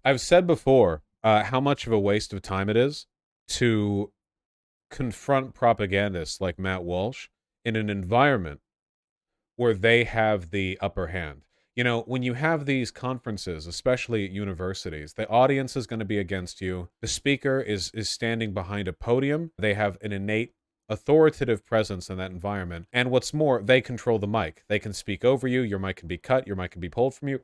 I've said before how much of a waste of time it is to confront propagandists like Matt Walsh in an environment where they have the upper hand. You know, when you have these conferences, especially at universities, the audience is going to be against you. The speaker is standing behind a podium. They have an innate authoritative presence in that environment. And what's more, they control the mic. They can speak over you. Your mic can be cut. Your mic can be pulled from you.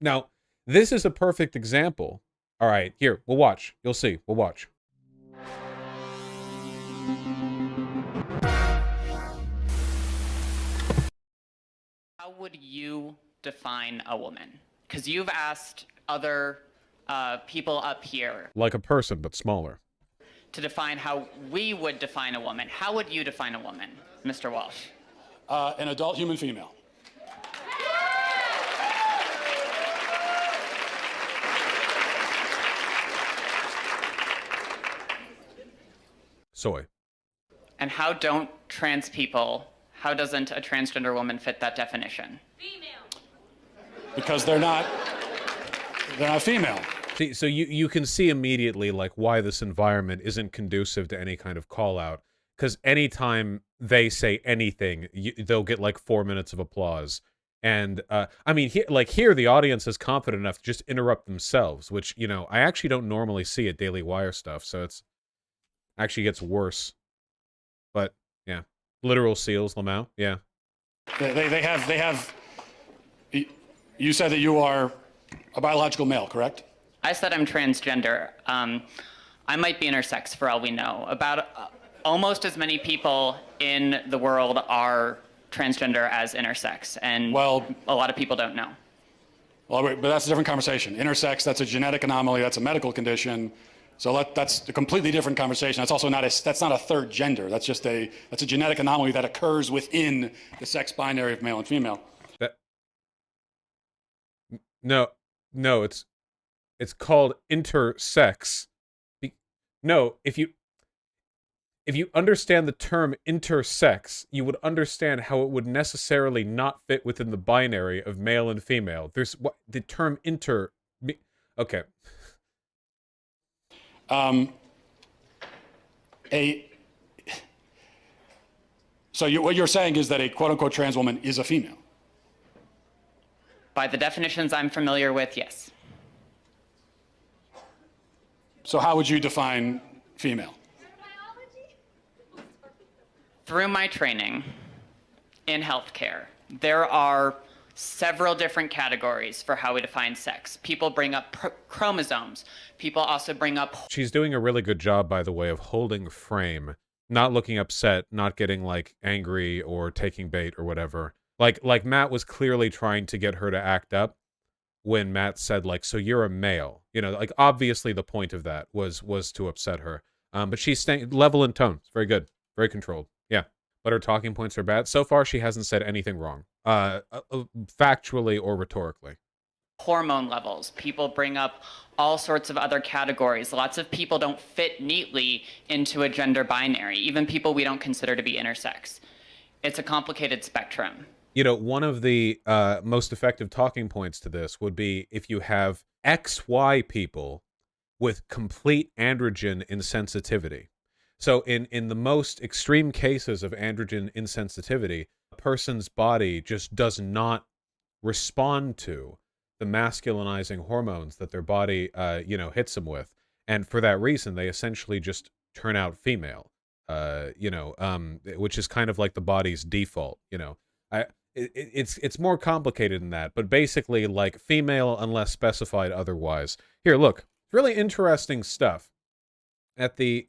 Now, this is a perfect example. All right, here, we'll watch. You'll see. We'll watch. How would you define a woman? Because you've asked other people up here Like a person, but smaller. to define how we would define a woman. How would you define a woman, Mr. Walsh? An adult human female. Soy. And how don't trans people, how doesn't a transgender woman fit that definition? Because they're not female. See, so you can see immediately like why this environment isn't conducive to any kind of call out. Because anytime they say anything, they'll get like 4 minutes of applause. And I mean, here the audience is confident enough to just interrupt themselves, which, you know, I actually don't normally see at Daily Wire stuff. So it's actually gets worse. But yeah, literal seals, Lamau. Yeah. They have. You said that you are a biological male, correct? I said I'm transgender. I might be intersex for all we know. About almost as many people in the world are transgender as intersex, and Well, a lot of people don't know. Well, but that's a different conversation. Intersex, that's a genetic anomaly. That's a medical condition. So that's a completely different conversation. That's also not a third gender. That's a genetic anomaly that occurs within the sex binary of male and female. No, it's called intersex. No, if you understand the term intersex, you would understand how it would necessarily not fit within the binary of male and female. There's what the term okay. What you're saying is that a quote-unquote trans woman is a female. By the definitions I'm familiar with, yes. So how would you define female? Through my training in healthcare, there are several different categories for how we define sex. People bring up chromosomes. People also bring up... She's doing a really good job, by the way, of holding frame, not looking upset, not getting, like, angry or taking bait or whatever. Like Matt was clearly trying to get her to act up when Matt said, like, so you're a male. You know, like, obviously the point of that was to upset her. But she's staying level in tone. It's very good. Very controlled. Yeah. But her talking points are bad. So far, she hasn't said anything wrong. Factually or rhetorically. Hormone levels. People bring up all sorts of other categories. Lots of people don't fit neatly into a gender binary. Even people we don't consider to be intersex. It's a complicated spectrum. You know, one of the most effective talking points to this would be if you have XY people with complete androgen insensitivity. So in the most extreme cases of androgen insensitivity, a person's body just does not respond to the masculinizing hormones that their body, hits them with. And for that reason, they essentially just turn out female, which is kind of like the body's default, you know. It's more complicated than that, but basically like female unless specified otherwise. Here, look, really interesting stuff. At the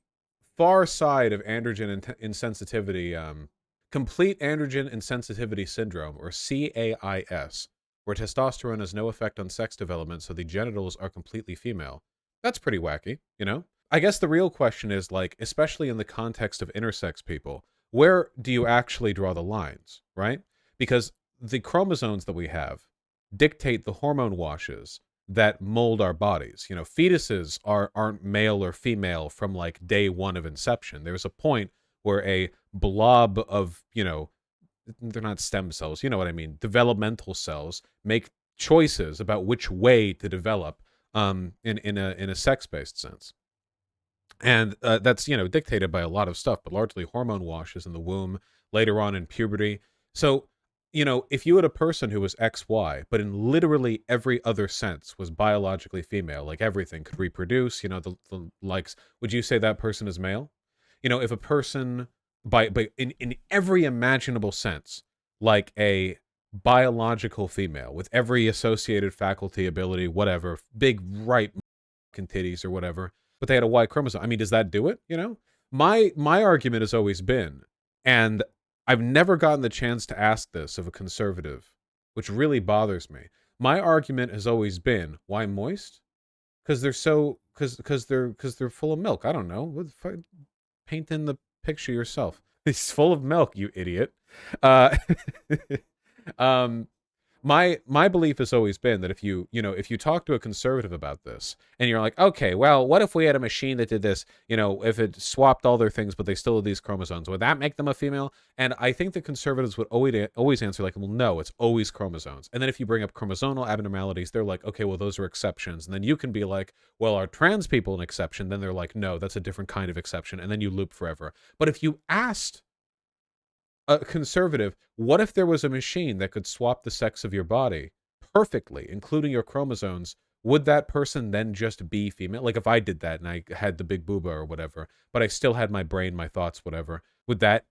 far side of androgen insensitivity, complete androgen insensitivity syndrome, or CAIS, where testosterone has no effect on sex development, so the genitals are completely female. That's pretty wacky, you know? I guess the real question is, like, especially in the context of intersex people, where do you actually draw the lines, right? Because the chromosomes that we have dictate the hormone washes that mold our bodies. You know, fetuses aren't male or female from like day one of inception. There's a point where a blob of, you know, they're not stem cells, you know what I mean, developmental cells make choices about which way to develop in a sex-based sense. And that's, dictated by a lot of stuff, but largely hormone washes in the womb, later on in puberty. So, if you had a person who was XY, but in literally every other sense was biologically female, like everything could reproduce, the likes, would you say that person is male? If a person, by in every imaginable sense, like a biological female with every associated faculty, ability, whatever, big right titties or whatever, but they had a Y chromosome. I mean, does that do it? My argument has always been, and I've never gotten the chance to ask this of a conservative, which really bothers me. My argument has always been, why moist? Because they're full of milk. I don't know. Paint in the picture yourself. It's full of milk, you idiot. Uh, um, my belief has always been that if you talk to a conservative about this and you're like, okay, well, what if we had a machine that did this, if it swapped all their things but they still had these chromosomes, would that make them a female? And I think the conservatives would always answer like, well, no, it's always chromosomes. And then if you bring up chromosomal abnormalities, they're like, okay, well, those are exceptions. And then you can be like, well, are trans people an exception? Then they're like, no, that's a different kind of exception. And then you loop forever. But if you asked a conservative, what if there was a machine that could swap the sex of your body perfectly, including your chromosomes? Would that person then just be female? Like if I did that and I had the big booba or whatever, but I still had my brain, my thoughts, whatever, would that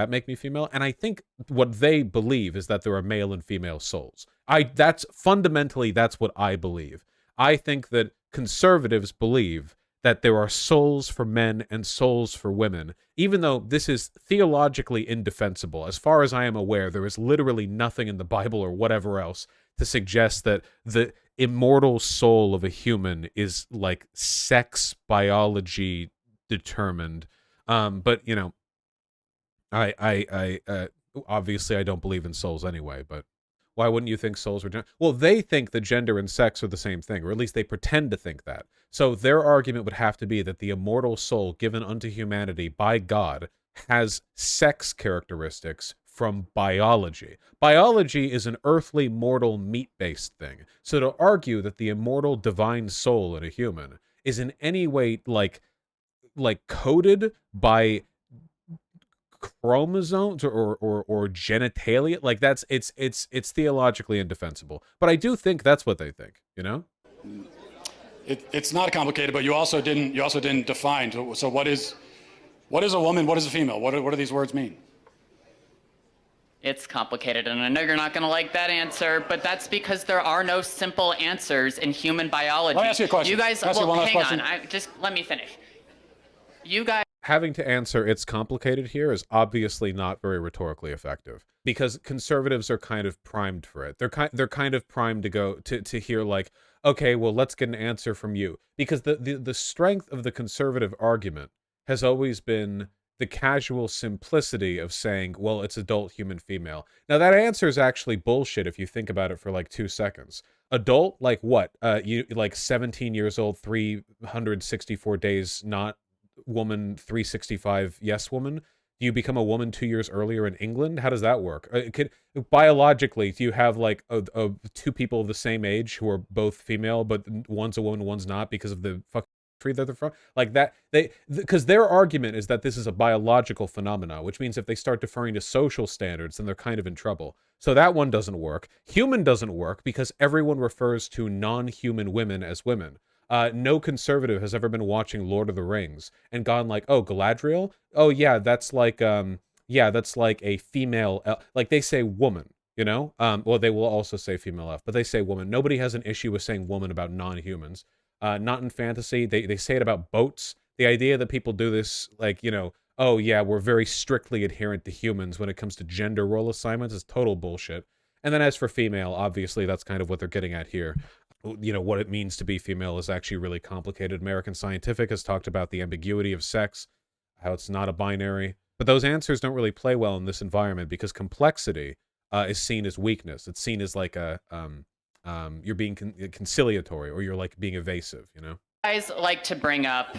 make me female? And I think what they believe is that there are male and female souls. That's what I believe. I think that conservatives believe that there are souls for men and souls for women, even though this is theologically indefensible. As far as I am aware, there is literally nothing in the Bible or whatever else to suggest that the immortal soul of a human is like sex biology determined. But I obviously I don't believe in souls anyway, but why wouldn't you think souls were well, they think that gender and sex are the same thing, or at least they pretend to think that. So their argument would have to be that the immortal soul given unto humanity by God has sex characteristics from biology. Biology is an earthly, mortal, meat-based thing. So to argue that the immortal divine soul in a human is in any way like coded by chromosomes or genitalia, like it's theologically indefensible. But I do think that's what they think, It's not complicated, but you also didn't define. So what is a woman? What is a female? What do these words mean? It's complicated, and I know you're not going to like that answer, but that's because there are no simple answers in human biology. Let me ask you a question. You guys, Can I ask you one last question? just let me finish. You guys having to answer it's complicated here is obviously not very rhetorically effective, because conservatives are kind of primed for it. They're kind of primed to go to hear like, okay, well, let's get an answer from you, because the strength of the conservative argument has always been the casual simplicity of saying, well, it's adult human female. Now that answer is actually bullshit if you think about it for like 2 seconds. Adult, like what? You like 17 years old, 364 days not woman, 365 yes woman. Do you become a woman 2 years earlier in England? How does that work? Biologically, do you have like two people of the same age who are both female, but one's a woman, one's not, because of the fucking country that they're from? Like that, because their argument is that this is a biological phenomenon, which means if they start deferring to social standards, then they're kind of in trouble. So that one doesn't work. Human doesn't work because everyone refers to non-human women as women. No conservative has ever been watching Lord of the Rings and gone like, oh, Galadriel? Oh yeah, that's like a female like they say woman, well, they will also say female elf, but they say woman. Nobody has an issue with saying woman about non-humans. Not in fantasy. They say it about boats. The idea that people do this, like, oh yeah, we're very strictly adherent to humans when it comes to gender role assignments, is total bullshit. And then as for female, obviously that's kind of what they're getting at here. What it means to be female is actually really complicated. American Scientific has talked about the ambiguity of sex, how it's not a binary. But those answers don't really play well in this environment because complexity is seen as weakness. It's seen as like you're being conciliatory, or you're like being evasive, guys like to bring up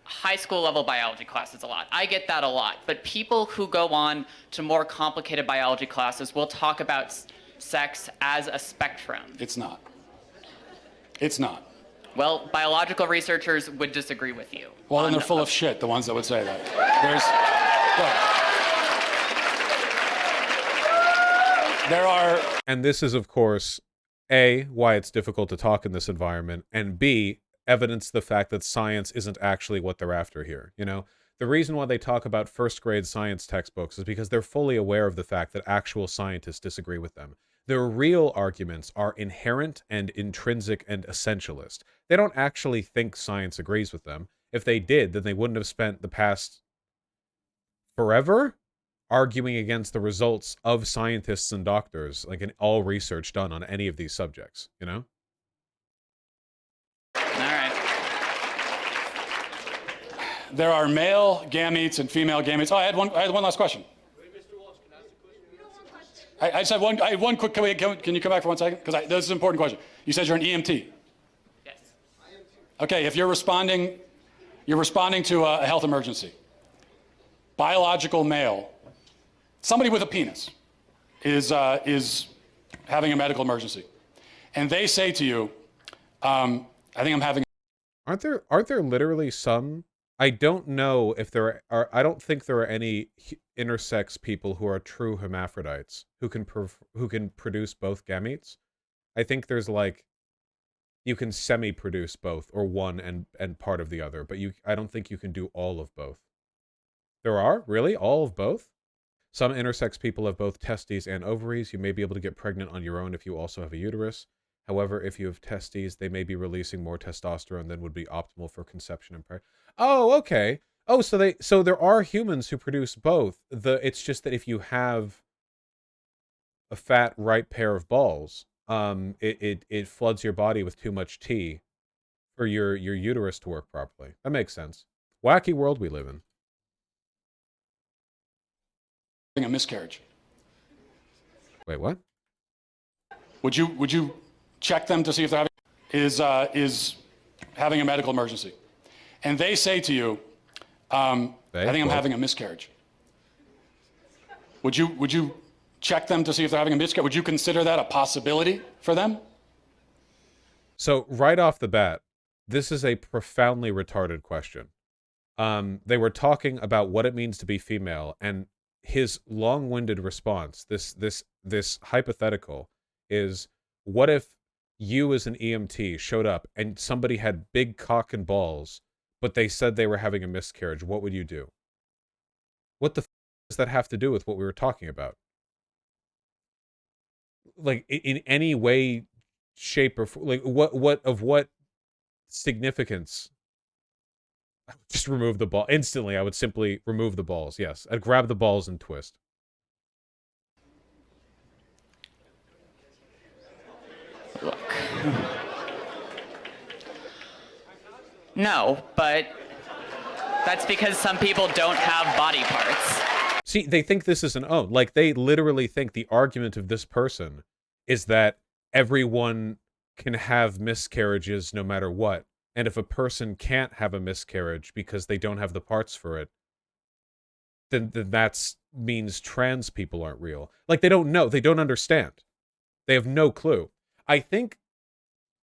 high school level biology classes a lot. I get that a lot. But people who go on to more complicated biology classes will talk about sex as a spectrum. It's not. It's not. Well, biological researchers would disagree with you. Well, then they're full of shit, the ones that would say that. There are... And this is, of course, A, why it's difficult to talk in this environment, and B, evidence the fact that science isn't actually what they're after here. You know, the reason why they talk about first-grade science textbooks is because they're fully aware of the fact that actual scientists disagree with them. Their real arguments are inherent and intrinsic and essentialist. They don't actually think science agrees with them. If they did, then they wouldn't have spent the past forever arguing against the results of scientists and doctors, like in all research done on any of these subjects, you know? All right. There are male gametes and female gametes. Oh, I had one last question. I just have one. I had one quick. Can you come back for 1 second? Because this is an important question. You said you're an EMT. Yes. Okay. If you're responding to a health emergency. Biological male, somebody with a penis, is having a medical emergency, and they say to you, "I think I'm having." Aren't there literally some? I don't know if there are. I don't think there are any intersex people who are true hermaphrodites who can produce both gametes. I think there's like you can semi-produce both or one and part of the other, but I don't think you can do all of both. There are really all of both. Some intersex people have both testes and ovaries. You may be able to get pregnant on your own if you also have a uterus. However, if you have testes, they may be releasing more testosterone than would be optimal for conception and pregnancy. Oh, okay. Oh, so there are humans who produce both. It's just that if you have a fat right pair of balls, it floods your body with too much tea for your uterus to work properly. That makes sense. Wacky world we live in. A miscarriage. Wait, what? Would you check them to see if they're is having a medical emergency, and they say to you, "I think I'm having a miscarriage." Would you check them to see if they're having a miscarriage? Would you consider that a possibility for them? So right off the bat, this is a profoundly retarded question. They were talking about what it means to be female, and his long-winded response, this hypothetical, is what if you as an EMT showed up and somebody had big cock and balls, but they said they were having a miscarriage? What would you do? What the does that have to do with what we were talking about? Like in any way, shape, or like what significance? I would just remove the ball instantly. I would simply remove the balls. Yes, I'd grab the balls and twist. Look. No, but that's because some people don't have body parts. See, they think this is an own. Like, they literally think the argument of this person is that everyone can have miscarriages no matter what. And if a person can't have a miscarriage because they don't have the parts for it, then that means trans people aren't real. Like, they don't know. They don't understand. They have no clue. I think...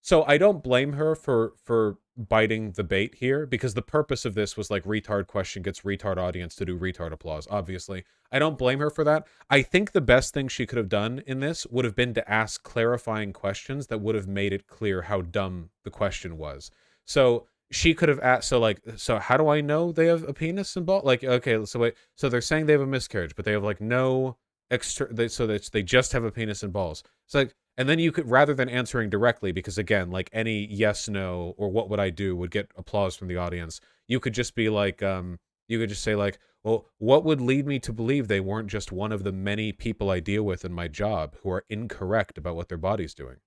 So I don't blame her for biting the bait here, because the purpose of this was like retard question gets retard audience to do retard applause, obviously. I don't blame her for that. I think the best thing she could have done in this would have been to ask clarifying questions that would have made it clear how dumb the question was. So she could have asked, so how do I know they have a penis and ball? Like, okay, so wait, so they're saying they have a miscarriage, but they have like no extra, so they just have a penis and balls. It's like, and then you could, rather than answering directly, because again, like any yes, no, or what would I do would get applause from the audience, you could just be like, you could just say like, well, what would lead me to believe they weren't just one of the many people I deal with in my job who are incorrect about what their body's doing?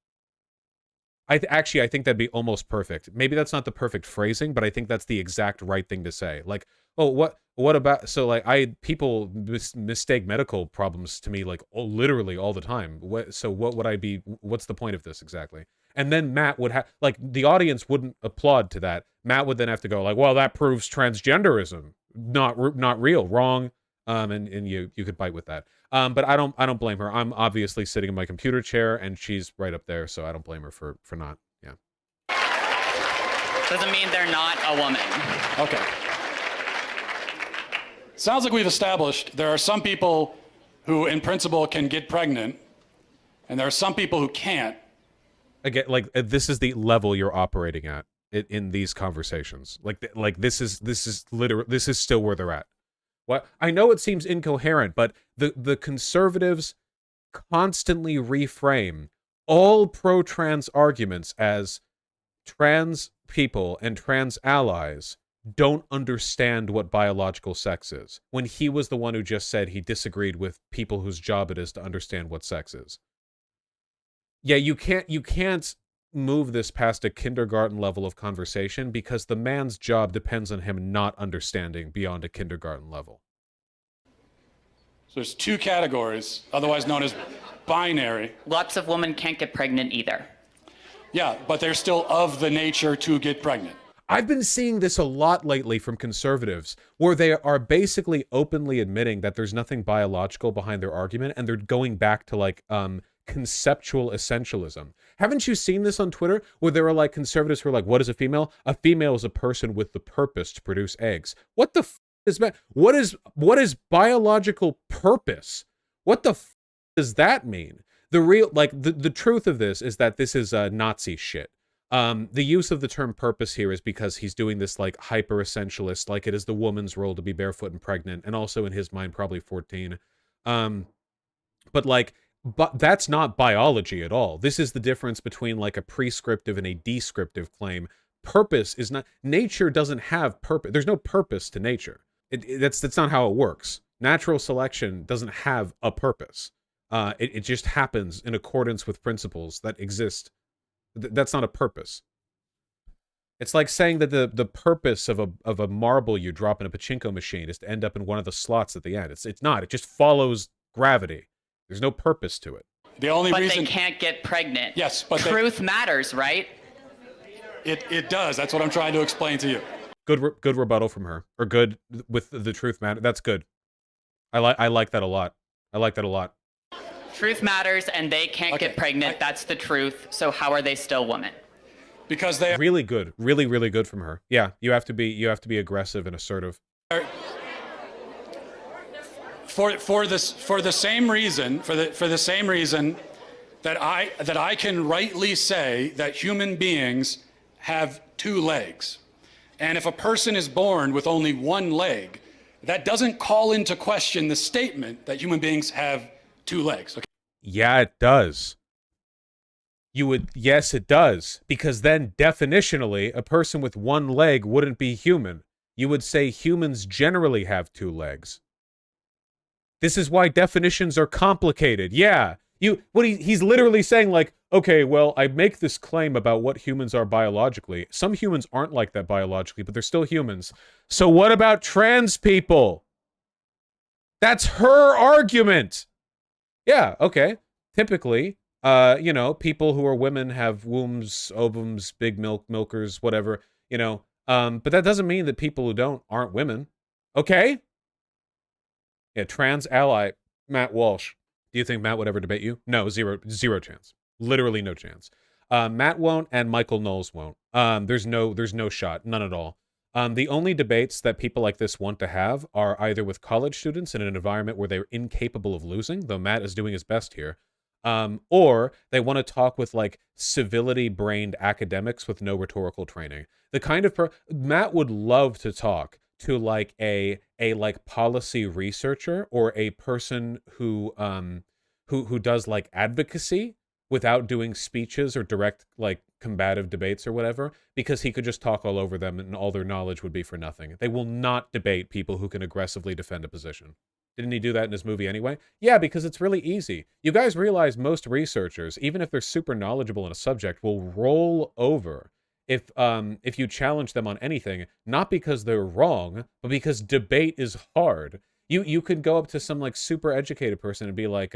Actually, I think that'd be almost perfect. Maybe that's not the perfect phrasing, but I think that's the exact right thing to say. Like, oh, what about, so like people mistake medical problems to me like literally all the time. So what would I be, what's the point of this exactly? And then Matt would have, like, the audience wouldn't applaud to that. Matt would then have to go like, well, that proves transgenderism. Not real, wrong. And you could bite with that. But I don't blame her. I'm obviously sitting in my computer chair and she's right up there, so I don't blame her for not. Yeah. Doesn't mean they're not a woman. Okay. Sounds like we've established there are some people who, in principle, can get pregnant, and there are some people who can't. Again, like this is the level you're operating at in these conversations. Like this is literally, this is still where they're at. What I know, it seems incoherent, but the conservatives constantly reframe all pro-trans arguments as trans people and trans allies don't understand what biological sex is, when he was the one who just said he disagreed with people whose job it is to understand what sex is. Yeah, you can't move this past a kindergarten level of conversation, because the man's job depends on him not understanding beyond a kindergarten level. So there's two categories, otherwise known as binary. Lots of women can't get pregnant either. Yeah, but they're still of the nature to get pregnant. I've been seeing this a lot lately from conservatives, where they are basically openly admitting that there's nothing biological behind their argument, and they're going back to like conceptual essentialism. Haven't you seen this on Twitter, where there are like conservatives who are like, what is a female? A female is a person with the purpose to produce eggs. What the f is that? What is biological purpose? What the f does that mean? The real, like, the truth of this is that this is Nazi shit. The use of the term purpose here is because he's doing this like hyper essentialist, like it is the woman's role to be barefoot and pregnant, and also in his mind probably 14. But that's not biology at all. This is the difference between like a prescriptive and a descriptive claim. Purpose is not, nature doesn't have purpose. There's no purpose to nature. That's not how it works. Natural selection doesn't have a purpose. It just happens in accordance with principles that exist. That's not a purpose. It's like saying that the purpose of a marble you drop in a pachinko machine is to end up in one of the slots at the end. It's not. It just follows gravity. There's no purpose to it. The only but reason they can't get pregnant. Yes, but truth matters, right? It does. That's what I'm trying to explain to you. Good rebuttal from her, or good with the truth matter. That's good. I like that a lot. I like that a lot. Truth matters, and they can't get pregnant. That's the truth. So how are they still women? Because they really good, really good from her. Yeah, you have to be aggressive and assertive. For the same reason that I can rightly say that human beings have two legs, and if a person is born with only one leg, that doesn't call into question the statement that human beings have two legs. Okay? Yeah, it does. Yes, it does, because then definitionally, a person with one leg wouldn't be human. You would say humans generally have two legs. This is why definitions are complicated. Yeah, he's literally saying like, okay, well, I make this claim about what humans are biologically. Some humans aren't like that biologically, but they're still humans. So what about trans people? That's her argument. Yeah, okay. Typically, people who are women have wombs, ovums, big milkers, whatever, but that doesn't mean that people who don't aren't women. Okay? Yeah, trans ally, Matt Walsh. Do you think Matt would ever debate you? No, zero chance. Literally no chance. Matt won't, and Michael Knowles won't. There's no shot, none at all. The only debates that people like this want to have are either with college students in an environment where they're incapable of losing, though Matt is doing his best here, or they want to talk with like civility-brained academics with no rhetorical training. The kind of Matt would love to talk to like a like policy researcher or a person who does like advocacy without doing speeches or direct like combative debates or whatever, because he could just talk all over them and all their knowledge would be for nothing. They will not debate people who can aggressively defend a position. Didn't he do that in his movie anyway? Yeah, because it's really easy. You guys realize most researchers, even if they're super knowledgeable in a subject, will roll over if you challenge them on anything, not because they're wrong, but because debate is hard. You could go up to some like super educated person and be like,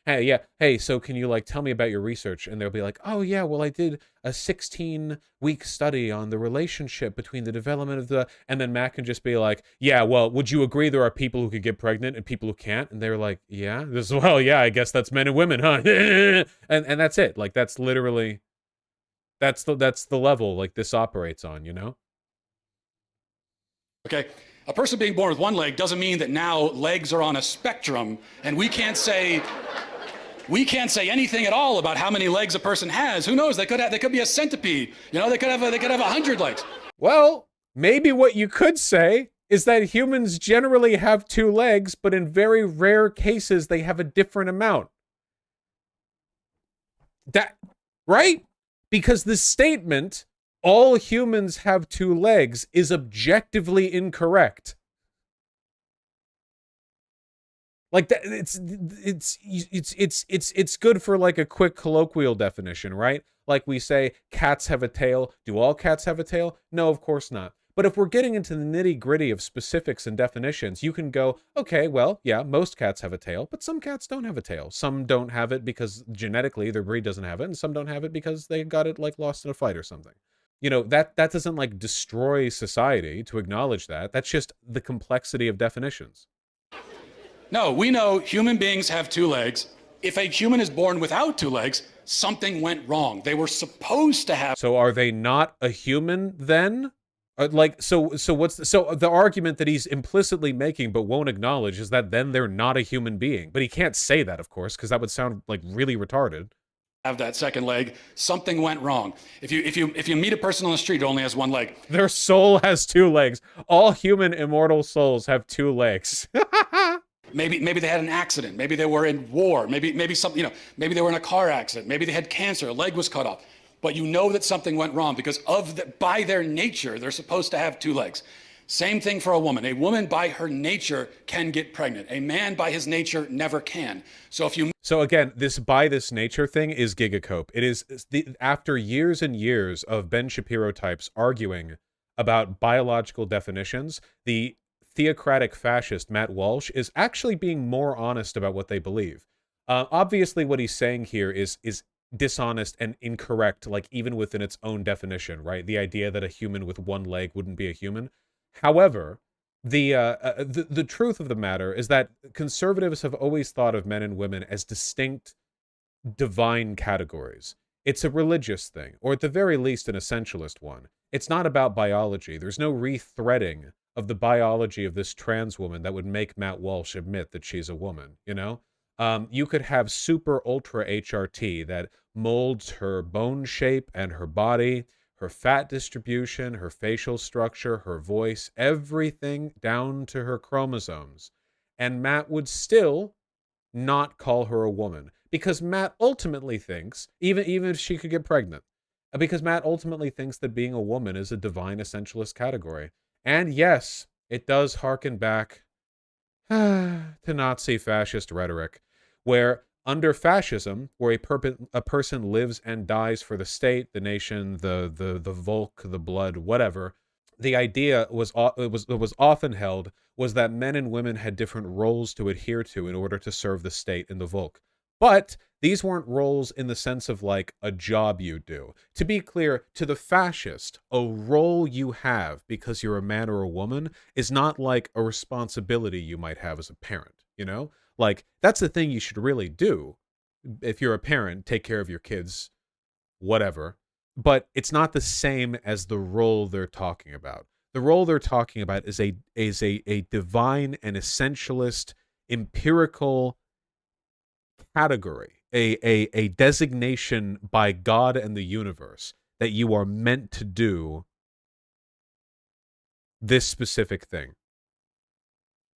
hey, so can you like tell me about your research? And they'll be like, oh yeah, well I did a 16-week study on the relationship between the development of the, and then Matt can just be like, yeah, well, would you agree there are people who could get pregnant and people who can't? And they're like, yeah, well, yeah, I guess that's men and women, huh? and that's it. Like that's literally That's the level like this operates on, you know? Okay? A person being born with one leg doesn't mean that now legs are on a spectrum and we can't say anything at all about how many legs a person has. Who knows? They could be a centipede. You know, they could have 100 legs. Well, maybe what you could say is that humans generally have 2 legs, but in very rare cases they have a different amount. That, right? Because the statement, all humans have 2 legs, is objectively incorrect. Like that, it's good for like a quick colloquial definition, right? Like we say, cats have a tail. Do all cats have a tail? No, of course not. But if we're getting into the nitty-gritty of specifics and definitions, you can go, okay, well, yeah, most cats have a tail, but some cats don't have a tail. Some don't have it because genetically their breed doesn't have it, and some don't have it because they got it like lost in a fight or something. You know, that doesn't like destroy society to acknowledge that. That's just the complexity of definitions. No, we know human beings have 2 legs. If a human is born without 2 legs, something went wrong. They were supposed to have. So are they not a human then? Like, so what's the argument that he's implicitly making but won't acknowledge is that then they're not a human being. But he can't say that, of course, because that would sound like really retarded. Have that second leg, something went wrong. If you meet a person on the street who only has 1 leg, their soul has 2 legs. All human immortal souls have 2 legs. Maybe they had an accident. Maybe they were in war. Maybe something, you know, maybe they were in a car accident. Maybe they had cancer. A leg was cut off. But you know that something went wrong because by their nature, they're supposed to have 2 legs. Same thing for a woman. A woman by her nature can get pregnant. A man by his nature never can. So again, this by this nature thing is gigacope. It is after years and years of Ben Shapiro types arguing about biological definitions, the theocratic fascist Matt Walsh is actually being more honest about what they believe. Obviously, what he's saying here is dishonest and incorrect, like even within its own definition, right? The idea that a human with 1 leg wouldn't be a human. However, the truth of the matter is that conservatives have always thought of men and women as distinct divine categories. It's a religious thing, or at the very least an essentialist one. It's not about biology. There's no rethreading of the biology of this trans woman that would make Matt Walsh admit that she's a woman, you know? You could have super ultra HRT that molds her bone shape and her body, her fat distribution, her facial structure, her voice, everything down to her chromosomes. And Matt would still not call her a woman because Matt ultimately thinks, even if she could get pregnant, because Matt ultimately thinks that being a woman is a divine essentialist category. And yes, it does harken back to Nazi fascist rhetoric, where under fascism, where a person lives and dies for the state, the nation, the Volk, the blood, whatever, the idea was often held was that men and women had different roles to adhere to in order to serve the state in the Volk. But these weren't roles in the sense of like a job you do. To be clear, to the fascist, a role you have because you're a man or a woman is not like a responsibility you might have as a parent, you know? Like, that's the thing you should really do. If you're a parent, take care of your kids, whatever. But it's not the same as the role they're talking about. The role they're talking about is a divine and essentialist empirical category, a designation by God and the universe that you are meant to do this specific thing.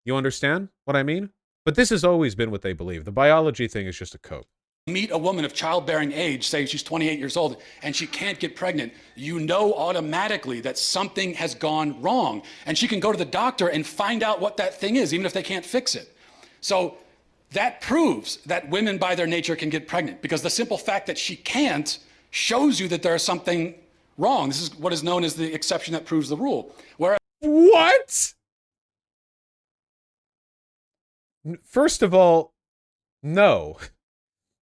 You understand what I mean? But this has always been what they believe. The biology thing is just a cope. Meet a woman of childbearing age, say she's 28 years old, and she can't get pregnant, you know automatically that something has gone wrong. And she can go to the doctor and find out what that thing is, even if they can't fix it. So that proves that women by their nature can get pregnant, because the simple fact that she can't shows you that there is something wrong. This is what is known as the exception that proves the rule. Whereas what? First of all, no.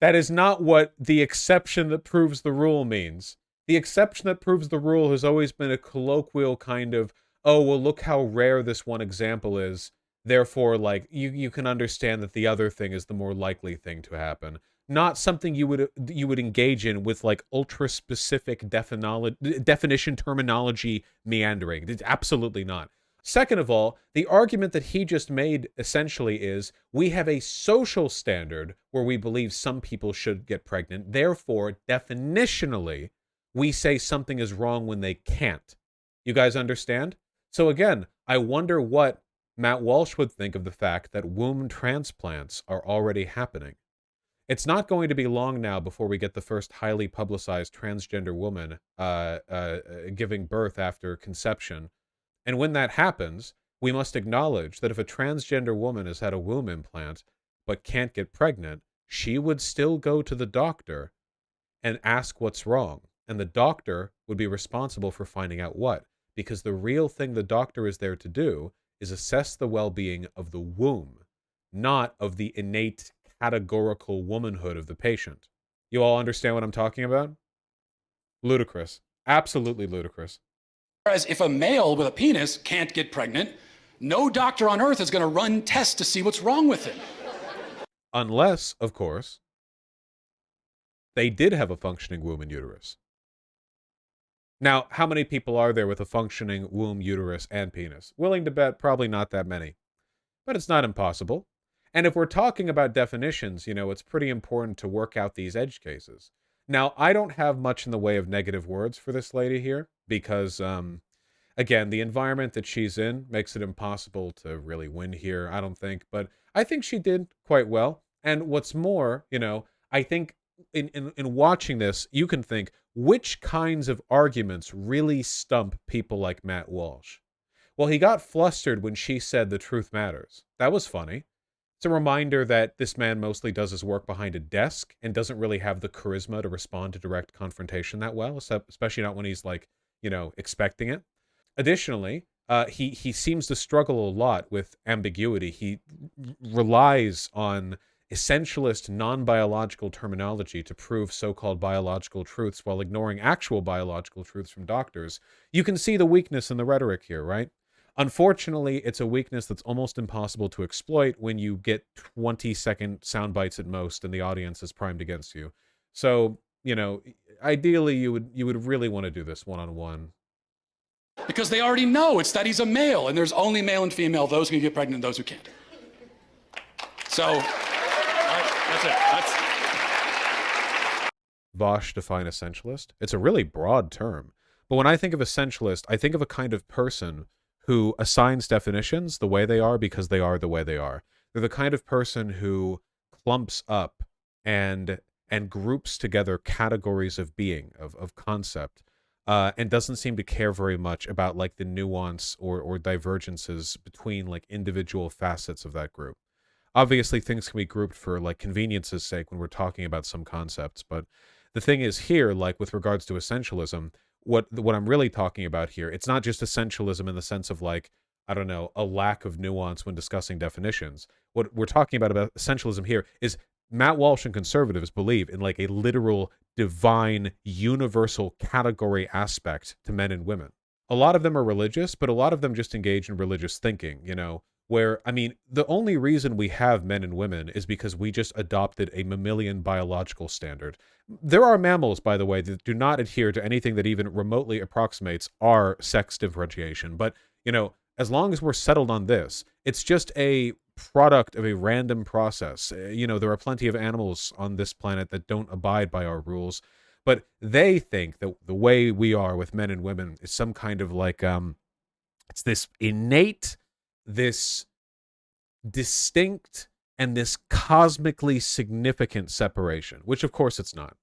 That is not what the exception that proves the rule means. The exception that proves the rule has always been a colloquial kind of, oh, well, look how rare this one example is. Therefore, like, you can understand that the other thing is the more likely thing to happen. not something you would engage in with like ultra specific definition terminology meandering. It's absolutely not. Second of all, the argument that he just made essentially is we have a social standard where we believe some people should get pregnant. Therefore, definitionally, we say something is wrong when they can't. You guys understand? So again, I wonder what Matt Walsh would think of the fact that womb transplants are already happening. It's not going to be long now before we get the first highly publicized transgender woman giving birth after conception. And when that happens, we must acknowledge that if a transgender woman has had a womb implant but can't get pregnant, she would still go to the doctor and ask what's wrong. And the doctor would be responsible for finding out what. Because the real thing the doctor is there to do is assess the well-being of the womb, not of the innate categorical womanhood of the patient. You all understand what I'm talking about? Ludicrous. Absolutely ludicrous. Whereas if a male with a penis can't get pregnant, no doctor on earth is going to run tests to see what's wrong with it. Unless, of course, they did have a functioning womb and uterus. Now, how many people are there with a functioning womb, uterus, and penis? Willing to bet probably not that many. But it's not impossible. And if we're talking about definitions, you know, it's pretty important to work out these edge cases. Now, I don't have much in the way of negative words for this lady here because, again, the environment that she's in makes it impossible to really win here, I don't think. But I think she did quite well. And what's more, you know, I think in watching this, you can think, which kinds of arguments really stump people like Matt Walsh? Well, he got flustered when she said the truth matters. That was funny. It's a reminder that this man mostly does his work behind a desk and doesn't really have the charisma to respond to direct confrontation that well, especially not when he's like, you know, expecting it. Additionally, he seems to struggle a lot with ambiguity. He relies on essentialist non-biological terminology to prove so-called biological truths while ignoring actual biological truths from doctors. You can see the weakness in the rhetoric here, right? Unfortunately, it's a weakness that's almost impossible to exploit when you get 20-second sound bites at most and the audience is primed against you. So, you know, ideally you would really want to do this one-on-one. Because they already know it's that he's a male, and there's only male and female, those who can get pregnant and those who can't. So, that's it. Vaush define essentialist. It's a really broad term. But when I think of essentialist, I think of a kind of person who assigns definitions the way they are because they are the way they are. They're the kind of person who clumps up and groups together categories of being, of concept, and doesn't seem to care very much about like the nuance or divergences between like individual facets of that group. Obviously, things can be grouped for like convenience's sake when we're talking about some concepts, but the thing is here, like with regards to essentialism, what I'm really talking about here, it's not just essentialism in the sense of like, I don't know, a lack of nuance when discussing definitions. What we're talking about essentialism here is Matt Walsh and conservatives believe in like a literal, divine, universal category aspect to men and women. A lot of them are religious, but a lot of them just engage in religious thinking, you know, where, I mean, the only reason we have men and women is because we just adopted a mammalian biological standard. There are mammals, by the way, that do not adhere to anything that even remotely approximates our sex differentiation. But, you know, as long as we're settled on this, it's just a product of a random process. You know, there are plenty of animals on this planet that don't abide by our rules, but they think that the way we are with men and women is some kind of like, it's this innate, this distinct, and this cosmically significant separation, which of course it's not.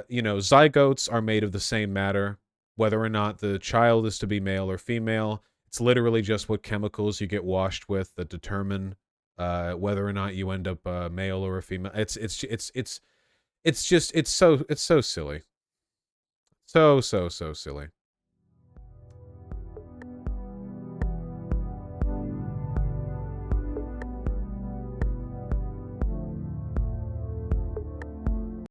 You know, zygotes are made of the same matter, whether or not the child is to be male or female. It's literally just what chemicals you get washed with that determine whether or not you end up a male or a female. It's so silly. So silly.